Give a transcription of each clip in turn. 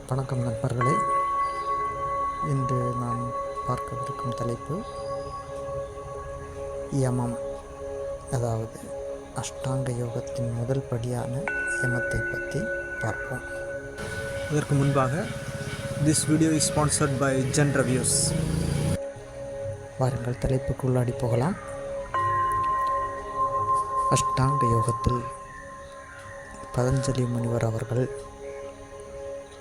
வணக்கம் நண்பர்களே. இன்று நாம் பார்க்கவிருக்கும் தலைப்பு யமம், அதாவது அஷ்டாங்க யோகத்தின் முதல் படியான யமத்தை பற்றி பார்ப்போம். அதற்கு முன்பாக this video is sponsored by Zen Reviews. வாருங்கள் தலைப்புக்கு உள்ளாடி போகலாம். அஷ்டாங்க யோகத்தில் பதஞ்சலி முனிவர் அவர்கள்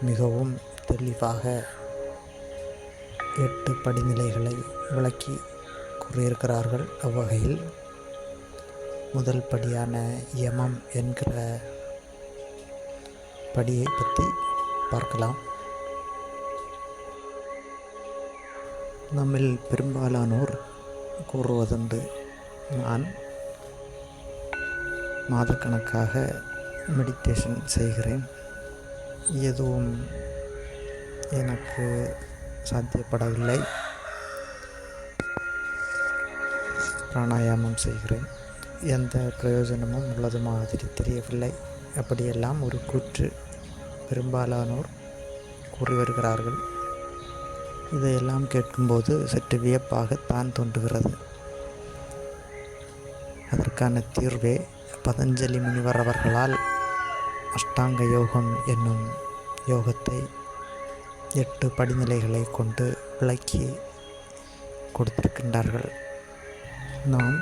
மிகவும் தெளிவாக 8 படிநிலைகளை விளக்கி கூறியிருக்கிறார்கள். அவ்வகையில் முதல் படியான யமம் என்கிற படியை பற்றி பார்க்கலாம். நம்மில் பெரும்பாலானோர் கூறுவதுண்டு, நான் மாதக்கணக்காக மெடிடேஷன் செய்கிறேன், எதுவும் எனக்கு சாத்தியப்படவில்லை, பிராணாயாமம் செய்கிறேன், எந்த பிரயோஜனமும் உள்ளது மாதிரி தெரியவில்லை. அப்படியெல்லாம் ஒரு கூற்று பெரும்பாலானோர் கூறி வருகிறார்கள். இதையெல்லாம் கேட்கும்போது சற்று வியப்பாகத்தான் தோன்றுகிறது. அதற்கான தீர்வே பதஞ்சலி முனிவர் அவர்களால் அஷ்டாங்க யோகம் என்னும் யோகத்தை 8 படிநிலைகளை கொண்டு விளக்கி கொடுத்திருக்கின்றார்கள். நாம்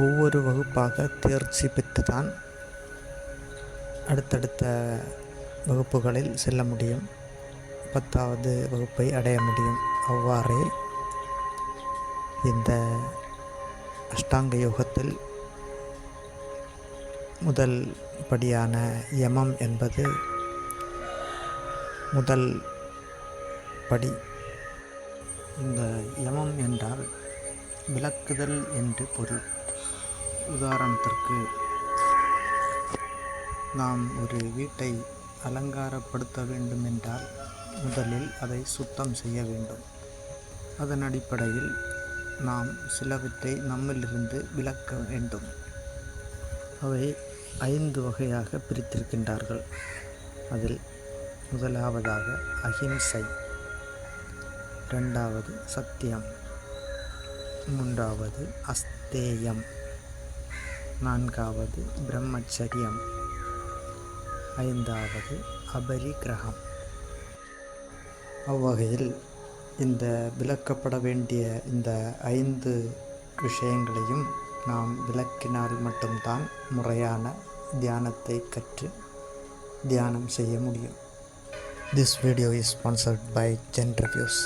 ஒவ்வொரு வகுப்பாக தேர்ச்சி பெற்றுதான் அடுத்தடுத்த வகுப்புகளில் செல்ல முடியும், 10வது வகுப்பை அடைய முடியும். அவ்வாறே இந்த அஷ்டாங்க யோகத்தில் முதல் படியான யமம் என்பது முதல் படி. இந்த யமம் என்றால் விளக்குதல் என்று பொருள். உதாரணத்திற்கு, நாம் ஒரு வீட்டை அலங்காரப்படுத்த வேண்டும் என்றால் முதலில் அதை சுத்தம் செய்ய வேண்டும். அதன் அடிப்படையில் நாம் சிலவற்றை நம்மிலிருந்து விலக்க வேண்டும். அவை 5 வகையாக பிரித்திருக்கின்றார்கள். அதில் முதலாவதாக அஹிம்சை, 2வது சத்தியம், 3வது அஸ்தேயம், 4வது பிரம்மச்சரியம், 5வது அபரிக்கிரகம். அவ்வகையில் இந்த விளக்கப்பட வேண்டிய இந்த 5 விஷயங்களையும் நாம் விளக்கினால் மட்டும்தான் முறையான தியானத்தை கற்று தியானம் செய்ய முடியும். This video is sponsored by Gen Reviews.